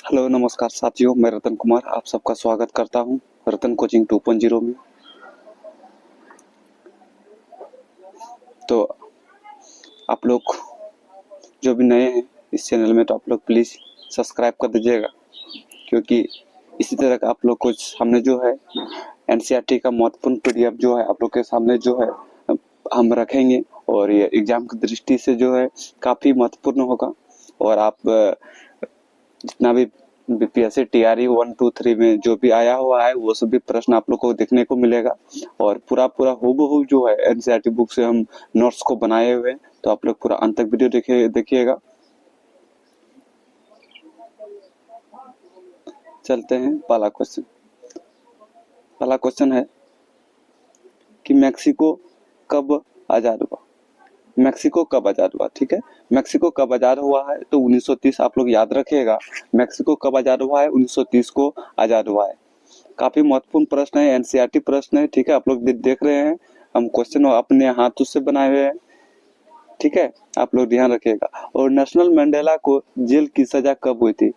Hello नमस्कार साथियों, मैं रतन कुमार आप सबका स्वागत करता हूं रतन कोचिंग 2.0 में। तो आप लोग जो भी नए हैं इस चैनल में, तो आप लोग प्लीज़ सब्सक्राइब कर दीजिएगा, क्योंकि इसी तरह का आप लोग को सामने जो है एनसीईआरटी का महत्वपूर्ण पीडीएफ जो है आप लोग के सामने जो है हम रखेंगे, और ये एग्जाम की दृष्टि से जो है काफ़ी महत्वपूर्ण होगा। और आप जितना भी बीपीएससी टीआरई 1, 2, 3 में जो भी आया हुआ है वो सभी प्रश्न आप लोग को देखने को मिलेगा, और पूरा हूबहू जो है एनसीईआरटी बुक से हम नोट्स को बनाए हुए हैं। तो आप लोग पूरा अंत तक वीडियो देखिएगा। चलते हैं पहला क्वेश्चन है कि मैक्सिको कब आजाद हुआ। मैक्सिको कब आजाद हुआ, ठीक है। मैक्सिको कब आजाद हुआ है तो 1930। आप लोग याद रखिएगा, मैक्सिको कब आजाद हुआ है, 1930 को आजाद हुआ है। काफी महत्वपूर्ण प्रश्न है, एनसीईआरटी प्रश्न है, ठीक है। आप लोग देख रहे हैं हम क्वेश्चन अपने हाथों से बनाए हुए हैं, ठीक है। आप लोग ध्यान रखिएगा। और नेशनल मंडेला को जेल की सजा कब हुई थी,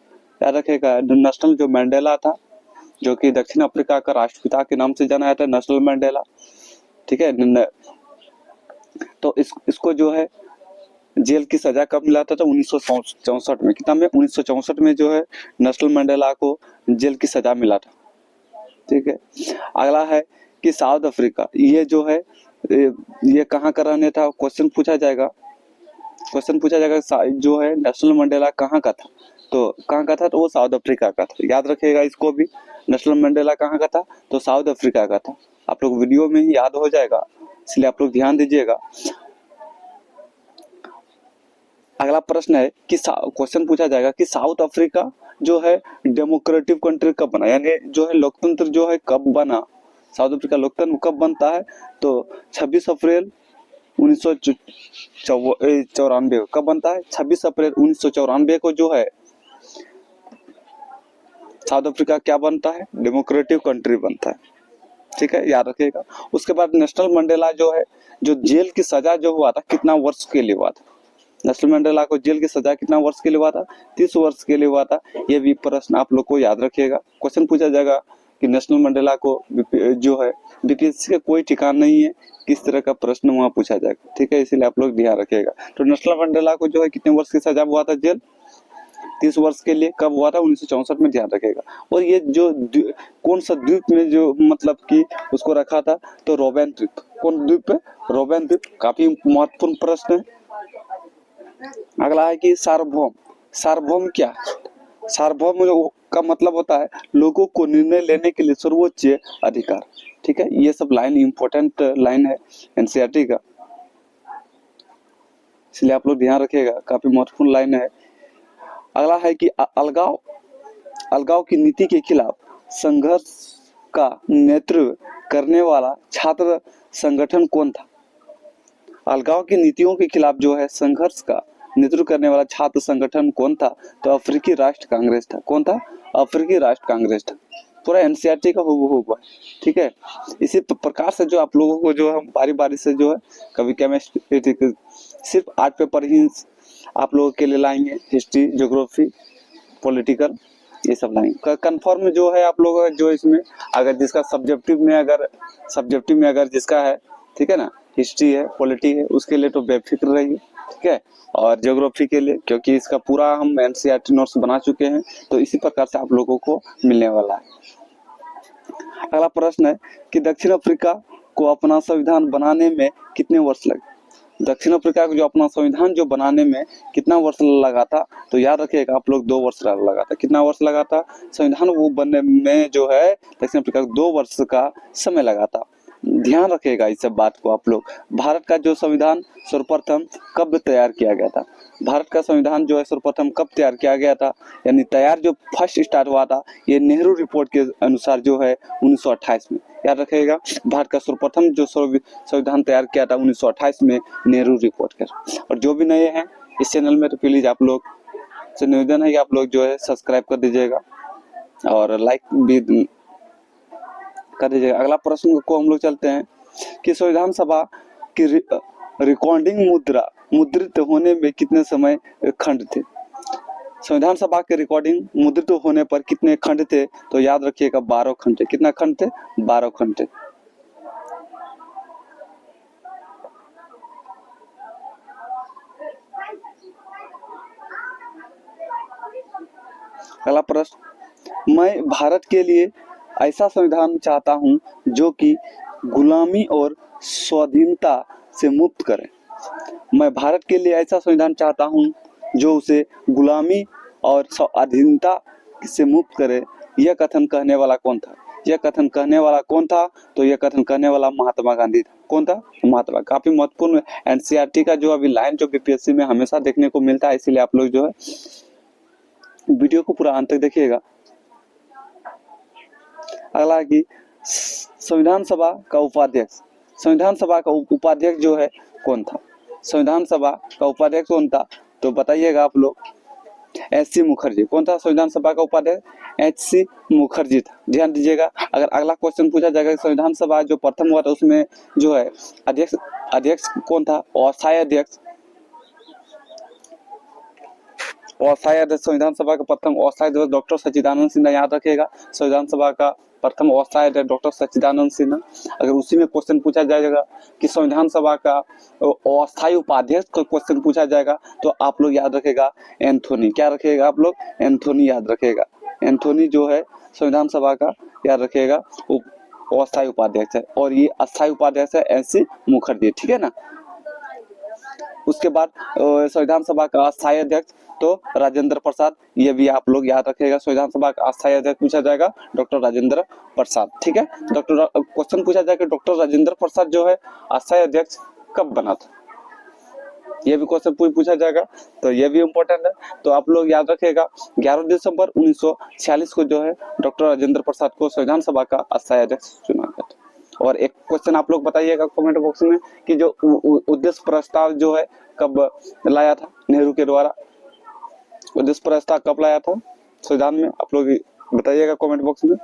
याद रखिएगा। नेशनल जो मंडेला था, जो कि दक्षिण अफ्रीका का राष्ट्रपिता के नाम से जाना जाता है, नेशनल मंडेला, ठीक है। तो इसको जो है जेल की सजा कब मिला था तो 1964 में। कितना में 1964 में जो है नेशनल मंडेला को जेल की सजा मिला था, ठीक है। अगला है कि साउथ अफ्रीका, ये जो है ये कहाँ का रहने था, क्वेश्चन पूछा जाएगा जो है नेशनल मंडेला कहाँ का था, तो कहाँ का था तो वो साउथ अफ्रीका का था। याद रखिएगा इसको भी, नेशनल मंडेला कहाँ का था तो साउथ अफ्रीका का था। आप लोग वीडियो में ही याद हो जाएगा, इसलिए आप लोग ध्यान दीजिएगा। अगला प्रश्न है कि क्वेश्चन पूछा जाएगा कि साउथ अफ्रीका जो है डेमोक्रेटिक कंट्री कब बना, यानी जो है लोकतंत्र जो है कब बना। साउथ अफ्रीका लोकतंत्र कब बनता है तो 26 अप्रैल 1994 कब बनता है, 26 अप्रैल 1994 को जो है साउथ अफ्रीका क्या बनता है, डेमोक्रेटिक कंट्री बनता है, ठीक है। याद रखिएगा। उसके बाद नेशनल मंडेला जो है, जो जेल की सजा जो हुआ था कितना वर्ष के लिए हुआ था, नेशनल मंडेला को जेल की सजा कितना वर्ष के लिए हुआ था, 30 वर्ष के लिए हुआ था। ये भी प्रश्न आप लोग को याद रखिएगा। क्वेश्चन पूछा जाएगा कि नेशनल मंडेला को जो है बीपीएससी का कोई ठिकाना नहीं है, किस तरह का प्रश्न वहां पूछा जाएगा, ठीक है। इसीलिए आप लोग ध्यान रखिएगा। तो नेशनल मंडेला को जो है कितने वर्ष की सजा हुआ था जेल, 30 वर्ष के लिए। कब हुआ था 1964 में, ध्यान रखेगा। और ये जो कौन सा द्वीप में जो मतलब कि उसको रखा था तो रोबेन द्वीप। कौन द्वीप पे, रोबेन द्वीप। काफी महत्वपूर्ण प्रश्न है। अगला है कि सार्वभौम, सार्वभौम क्या, सार्वभौम का मतलब होता है लोगों को निर्णय लेने के लिए सर्वोच्च अधिकार, ठीक है। ये सब लाइन इंपॉर्टेंट लाइन है एनसीईआरटी का, इसलिए आप लोग ध्यान रखिएगा, काफी महत्वपूर्ण लाइन है। अगला है कि अलगाव की नीति के खिलाफ संघर्ष का नेतृत्व करने वाला छात्र संगठन कौन था। अलगाव की नीतियों के खिलाफ जो है संघर्ष का नेतृत्व करने वाला छात्र संगठन कौन था तो अफ्रीकी राष्ट्र कांग्रेस था। कौन था, अफ्रीकी राष्ट्र कांग्रेस था। पूरा एनसीईआरटी का हूबहू, ठीक है। इसी प्रकार से जो आप लोगों को जो हम बारी बारी से जो है कभी केमिस्ट्री सिर्फ 8 पेपर ही आप लोगों के लिए लाएंगे, हिस्ट्री, ज्योग्राफी, पॉलिटिकल, ये सब लाएंगे। कंफर्म जो है आप लोग जो इसमें अगर जिसका सब्जेक्टिव में अगर जिसका है, ठीक है ना, हिस्ट्री है, पॉलिटी है, उसके लिए तो बेफिक्र रहिए, ठीक है। और ज्योग्राफी के लिए, क्योंकि इसका पूरा हम एनसीईआरटी नोट्स बना चुके हैं, तो इसी प्रकार से आप लोगों को मिलने वाला है। अगला प्रश्न है कि दक्षिण अफ्रीका को अपना संविधान बनाने में कितने वर्ष लगे। दक्षिण अफ्रीका को जो अपना संविधान जो बनाने में कितना वर्ष लगा था तो याद रखिएगा आप लोग 2 वर्ष लगा था। कितना वर्ष लगा था संविधान वो बनने में जो है दक्षिण अफ्रीका को 2 वर्ष का समय लगा था। ध्यान रखिएगा इस सब बात को आप लोग। भारत का जो संविधान सर्वप्रथम कब तैयार किया गया था, भारत का संविधान जो है सर्वप्रथम कब तैयार किया गया था, यानी तैयार जो फर्स्ट स्टार्ट हुआ था ये नेहरू रिपोर्ट के अनुसार जो है 1928 में। याद रखिएगा, भारत का सर्वप्रथम जो संविधान तैयार किया था 1928 में नेहरू रिपोर्ट कर। और जो भी नए हैं इस चैनल में तो प्लीज आप लोग से निवेदन है कि आप लोग जो है सब्सक्राइब कर दीजिएगा और लाइक भी कर दीजिएगा। अगला प्रश्न को हम लोग चलते हैं कि संविधान सभा की रिकॉर्डिंग मुद्रित होने में कितने समय खंड थे। संविधान सभा के रिकॉर्डिंग मुद्रित होने पर कितने खंड थे? तो याद रखिएगा 12 खंड थे। कितना खंड थे? 12 खंड थे। अगला प्रश्न, मैं भारत के लिए ऐसा संविधान चाहता हूं जो कि गुलामी और स्वाधीनता से मुक्त करे। मैं भारत के लिए ऐसा संविधान चाहता हूं जो उसे गुलामी और स्वाधीनता से मुक्त करे। यह कथन कहने वाला कौन था? यह कथन कहने वाला कौन था? तो यह कथन कहने वाला महात्मा गांधी था। कौन था? महात्मा। काफी महत्वपूर्ण एनसीईआरटी का जो अभी लाइन जो बीपीएससी में हमेशा देखने को मिलता है, इसीलिए आप लोग जो है वीडियो को पूरा अंत तक देखिएगा। अगला है कि संविधान सभा का उपाध्यक्ष, संविधान सभा का उपाध्यक्ष जो है कौन था? संविधान सभा का उपाध्यक्ष कौन था? तो बताइएगा आप लोग। एच.सी. मुखर्जी। कौन था संविधान सभा का उपाध्यक्ष? एच.सी. मुखर्जी था। ध्यान दीजिएगा। अगर अगला क्वेश्चन पूछा जाएगा संविधान सभा जो प्रथम हुआ था उसमें जो है अध्यक्ष कौन था? अस्थायी अध्यक्ष। अस्थायी अध्यक्ष संविधान सभा का प्रथम अस्थायी अध्यक्ष डॉक्टर सच्चिदानंद सिन्हा। याद रखिएगा, संविधान सभा का प्रथम अस्थायी अध्यक्ष डॉक्टर सच्चिदानंद सिन्हा। अगर उसी में क्वेश्चन पूछा जाएगा कि संविधान सभा का अस्थायी उपाध्यक्ष का क्वेश्चन पूछा जाएगा तो आप लोग याद रखेगा एंथोनी। क्या रखिएगा आप लोग? एंथोनी याद रखेगा। एंथोनी जो है संविधान सभा का याद रखिएगा अस्थायी उपाध्यक्ष है, और ये अस्थायी उपाध्यक्ष है एच.सी. मुखर्जी। ठीक है ना। उसके बाद संविधान सभा का अस्थायी अध्यक्ष तो राजेंद्र प्रसाद। ये भी आप लोग याद रखिएगा। संविधान सभा का अस्थायी अध्यक्ष पूछा जाएगा डॉक्टर राजेंद्र प्रसाद। ठीक है। डॉक्टर क्वेश्चन पूछा जाएगा डॉक्टर राजेंद्र प्रसाद जो है अस्थायी अध्यक्ष कब बना था? ये भी क्वेश्चन पूछा जाएगा, तो ये भी इम्पोर्टेंट है। तो आप लोग याद रखिएगा 11 दिसंबर 1946 को जो है डॉक्टर राजेंद्र प्रसाद को संविधान सभा का अस्थायी अध्यक्ष चुना गया था। और एक क्वेश्चन आप लोग बताइएगा कमेंट बॉक्स में कि जो उद्देश्य प्रस्ताव जो है कब लाया था नेहरू के द्वारा? उद्देश्य प्रस्ताव कब लाया था संविधान में? आप लोग बताइएगा कमेंट बॉक्स में।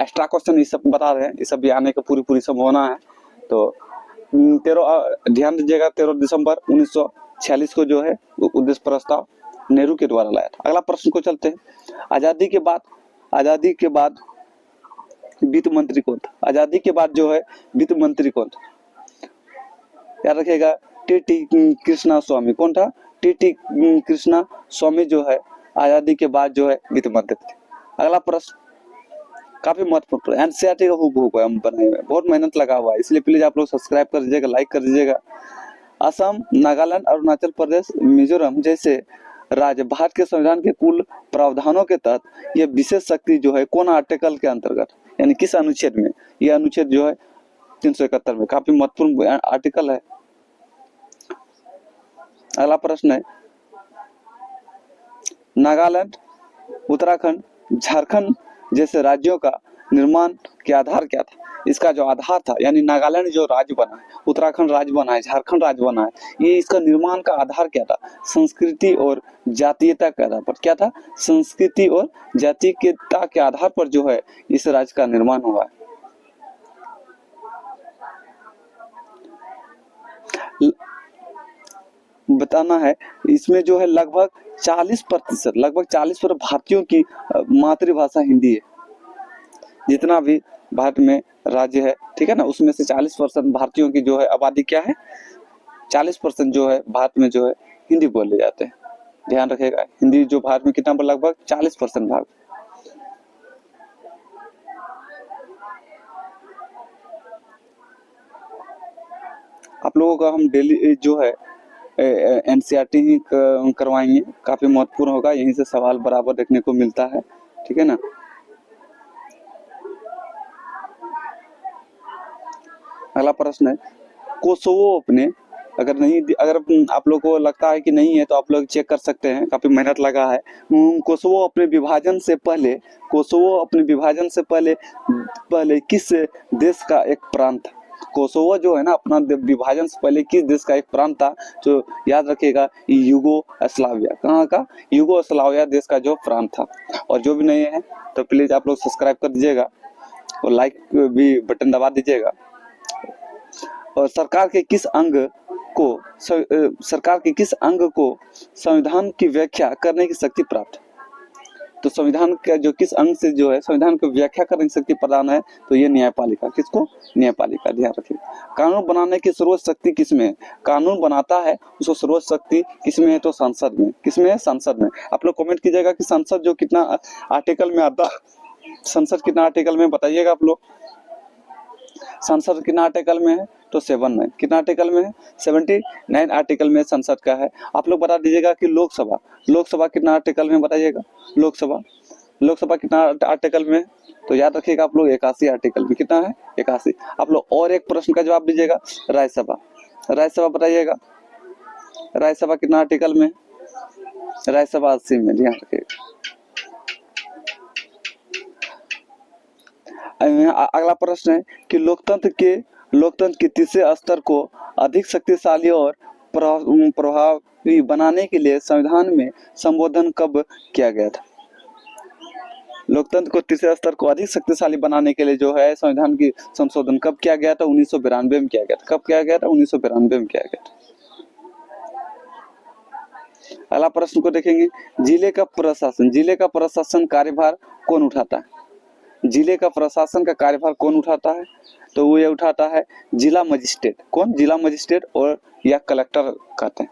एक्स्ट्रा क्वेश्चन ये सब बता रहे हैं, ये सब भी आने की पूरी संभावना है। तो 13 ध्यान दीजिएगा 13 दिसंबर 1946 को जो है उद्देश्य प्रस्ताव नेहरू के द्वारा लाया था। अगला प्रश्न को चलते हैं। आजादी के बाद वित्त मंत्री कौन था? आजादी के बाद जो है वित्त मंत्री कौन था? याद रखिएगा टी.टी. कृष्णा स्वामी। कौन था? टी.टी. कृष्णा स्वामी जो है आजादी के बाद जो है वित्त मंत्री थे। अगला प्रश्न काफी महत्वपूर्ण एनसीईआरटी का हुबहू हम बनाए हुए, बहुत मेहनत लगा हुआ है, इसलिए प्लीज आप लोग सब्सक्राइब कर दीजिएगा, लाइक कर दीजिएगा। असम, नागालैंड, अरुणाचल प्रदेश, मिजोरम जैसे राज्य भारत के संविधान के कुल प्रावधानों के तहत ये विशेष शक्ति जो है कौन आर्टिकल के अंतर्गत, यानी किस अनुच्छेद में? यह अनुच्छेद जो है 371 में। काफी महत्वपूर्ण आर्टिकल है। अगला प्रश्न है नागालैंड, उत्तराखंड, झारखंड जैसे राज्यों का निर्माण के आधार क्या था? इसका जो आधार था, यानी नागालैंड जो राज्य बना है, उत्तराखंड राज्य बना है, झारखंड राज्य बना है, ये इसका निर्माण का आधार क्या था? संस्कृति और जातीयता के आधार पर। क्या था? संस्कृति और जातीयता के आधार पर जो है इस राज्य का निर्माण हुआ है। बताना है इसमें जो है लगभग 40% भारतीयों की मातृभाषा हिंदी है। जितना भी भारत में राज्य है, ठीक है ना, उसमें से 40% भारतीयों की जो है आबादी क्या है? 40% जो है भारत में जो है हिंदी बोले जाते हैं। ध्यान रखिएगा, हिंदी जो भारत में कितना पर लगभग 40% भाग। आप लोगों का हम डेली जो है एनसीईआरटी ही करवाएंगे, काफी महत्वपूर्ण होगा, यहीं से सवाल बराबर देखने को मिलता है। ठीक है ना। अगला प्रश्न है कोसोवो अपने, अगर आप लोग को लगता है कि नहीं है तो आप लोग चेक कर सकते हैं, काफी मेहनत लगा है। कोसोवो अपने विभाजन से पहले किस देश का एक प्रांत था? कोसोवो जो है ना, अपना विभाजन से पहले किस देश का एक प्रांत था? जो याद रखिएगा यूगोस्लाविया। कहाँ का? यूगोस्लाविया देश का जो प्रांत था। और जो भी नहीं है तो प्लीज आप लोग सब्सक्राइब कर दीजिएगा और लाइक भी बटन दबा दीजिएगा। और सरकार के किस अंग सरकार के किस अंग को संविधान की व्याख्या करने की शक्ति प्राप्त है? तो संविधान का जो किस अंग से जो है संविधान की व्याख्या करने की शक्ति प्रदान है, तो ये न्यायपालिका। किसको? न्यायपालिका। ध्यान रखिए। कानून बनाने की सर्वोच्च शक्ति किसमें है? कानून बनाता है उसको सर्वोच्च शक्ति किसमें है? तो संसद में। किसमें है? संसद में। आप लोग कमेंट कीजिएगा कि संसद जो कितना आर्टिकल में आता है, संसद कितना आर्टिकल में बताइएगा आप लोग। संसद कितना आर्टिकल में है? तो 7 में। कितना आर्टिकल में है? 79 आर्टिकल में संसद का है। आप लोग बता दीजिएगा कि लोकसभा कितना आर्टिकल में बताइएगा। लोकसभा कितना आर्टिकल में है? तो याद रखिएगा आप लोग 81 आर्टिकल में। कितना है? 81। आप लोग और एक प्रश्न का जवाब दीजिएगा। राज्यसभा बताइएगा। राज्यसभा कितना आर्टिकल में? राज्यसभा 80 में। ध्यान रखिएगा। अगला प्रश्न है कि लोकतंत्र के तीसरे स्तर को अधिक शक्तिशाली और प्रभावी बनाने के लिए संविधान में संशोधन कब किया गया था? लोकतंत्र को तीसरे स्तर को अधिक शक्तिशाली बनाने के लिए जो है संविधान की संशोधन कब किया गया था? 1992 में किया गया था। कब किया गया था? 1992 में किया गया था। अगला प्रश्न को देखेंगे। जिले का प्रशासन कार्यभार कौन उठाता है? जिले का प्रशासन का कार्यभार कौन उठाता है? तो वो ये उठाता है जिला मजिस्ट्रेट। कौन? जिला मजिस्ट्रेट और या कलेक्टर कहते हैं।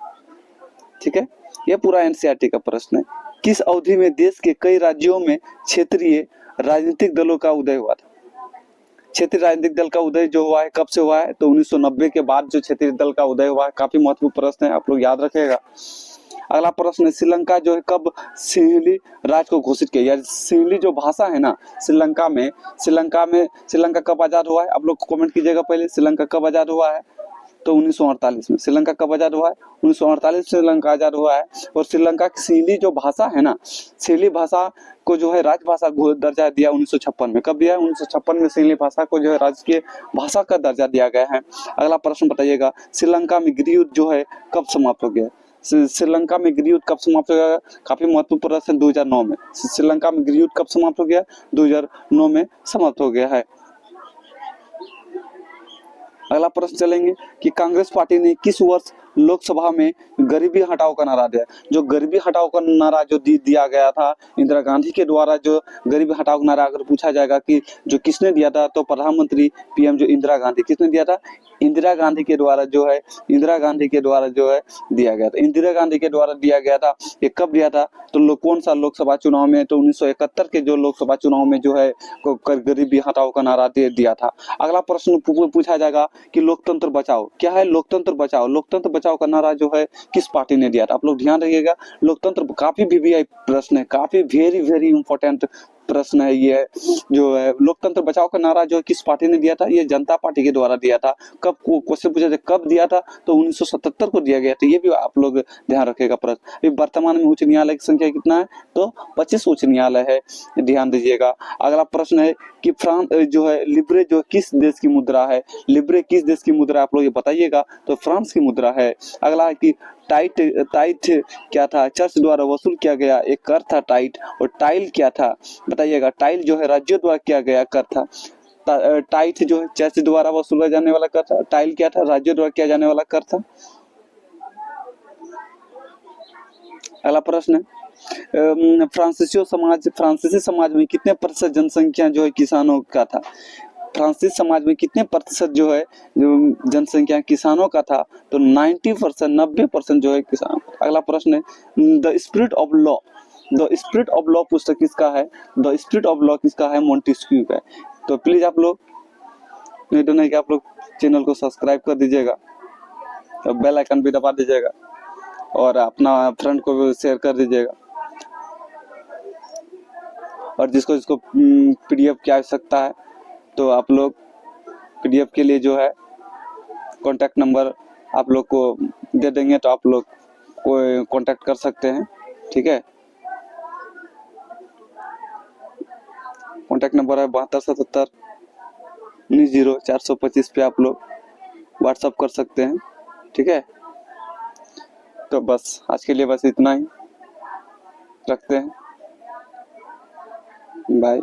ठीक है, ये पूरा एनसीईआरटी का प्रश्न है। किस अवधि में देश के कई राज्यों में क्षेत्रीय राजनीतिक दलों का उदय हुआ था? क्षेत्रीय राजनीतिक दल का उदय जो हुआ है कब से हुआ है? तो 1990 के बाद जो क्षेत्रीय दल का उदय हुआ है। काफी महत्वपूर्ण प्रश्न है, आप लोग याद रखिएगा। अगला प्रश्न है श्रीलंका जो है कब सिंहली राज को घोषित किया? सिंहली जो भाषा है ना श्रीलंका कब आजाद हुआ है? आप लोग कमेंट कीजिएगा पहले। श्रीलंका कब आजाद हुआ है? तो 1948 में। श्रीलंका कब आजाद हुआ है? 1948 श्रीलंका आजाद हुआ है। और श्रीलंका की सिंहली जो भाषा है ना, सिंहली भाषा को जो है राजभाषा दर्जा दिया 1956 में। कब दिया? 1956 में सिंहली भाषा को जो है राजकीय भाषा का दर्जा दिया गया है। अगला प्रश्न बताइएगा श्रीलंका में गृहयुद्ध जो है कब समाप्त हो गया? श्रीलंका में गृहयुद्ध कब समाप्त हो गया? काफी महत्वपूर्ण प्रश्न। 2009 में। श्रीलंका में गृहयुद्ध कब समाप्त हो गया? 2009 में समाप्त हो गया है। अगला प्रश्न चलेंगे कि कांग्रेस पार्टी ने किस वर्ष लोकसभा में गरीबी हटाओ का नारा दिया? जो गरीबी हटाओ का नारा जो दिया गया था इंदिरा गांधी के द्वारा, जो गरीबी हटाओ का नारा अगर पूछा जाएगा कि जो किसने दिया था, तो प्रधानमंत्री पीएम जो इंदिरा गांधी। किसने दिया था? इंदिरा गांधी के द्वारा जो है दिया गया था। इंदिरा गांधी के द्वारा दिया गया था। ये कब दिया था? तो कौन सा लोकसभा चुनाव में? तो 1971 के जो लोकसभा चुनाव में जो है गरीबी हटाओ का नारा दिया था। अगला प्रश्न पूछा जाएगा कि लोकतंत्र बचाओ। क्या है? लोकतंत्र बचाओ का नारा जो है किस पार्टी ने दिया था? आप लोग ध्यान रखिएगा। लोकतंत्र काफी वीवीआई प्रश्न है, काफी वेरी इंपॉर्टेंट प्रश्न है। ये जो है लोकतंत्र बचाओ का नारा जो किस पार्टी ने दिया था? ये जनता पार्टी के द्वारा दिया था। कब? क्वेश्चन पूछा जाए कब दिया था? तो 1977 को दिया गया था। ये भी आप लोग ध्यान रखिएगा प्रश्न। वर्तमान में उच्च न्यायालय की संख्या कितना है? तो 25 उच्च न्यायालय है, ध्यान दीजिएगा। अगला प्रश्न है कि फ्रांस जो है लिब्रे जो किस देश की मुद्रा है? लिब्रे किस देश की मुद्रा? आप लोग ये बताइएगा। तो फ्रांस की मुद्रा है। अगला है कि टाइट क्या था? चर्च द्वारा वसूल किया गया एक कर था टाइट। और टाइल क्या था? बताइएगा। टाइल जो है राज्यों द्वारा किया गया कर था। टाइट जो है चर्च द्वारा वसूला जाने वाला कर था। टाइल क्या था? राज्यों द्वारा किया जाने वाला कर था। अगला प्रश्न है फ्रांसीसी समाज में कितने प्रतिशत जनसंख्या जो है किसानों का था? फ्रांसीसी समाज में कितने प्रतिशत जो है जनसंख्या किसानों का था? तो 90% जो है किसान। अगला प्रश्न है द स्पिरिट ऑफ लॉ पुस्तक किसका है? द स्पिरिट ऑफ लॉ किसका है? मोंटेस्क्यू का है। तो प्लीज आप लोग नहीं कि आप लोग चैनल को सब्सक्राइब कर दीजिएगा, तो बेल आइकन भी दबा दीजिएगा और अपना फ्रेंड को भी शेयर कर दीजिएगा। और जिसको पीडीएफ की आवश्यकता है तो आप लोग पीडीएफ के लिए जो है कॉन्टैक्ट नंबर आप लोग को दे देंगे, तो आप लोग को कॉन्टैक्ट कर सकते हैं। ठीक है, कॉन्टैक्ट नंबर है 7277 19 425 पे आप लोग व्हाट्सअप कर सकते हैं। ठीक है, तो बस आज के लिए बस इतना ही रखते हैं। बाय।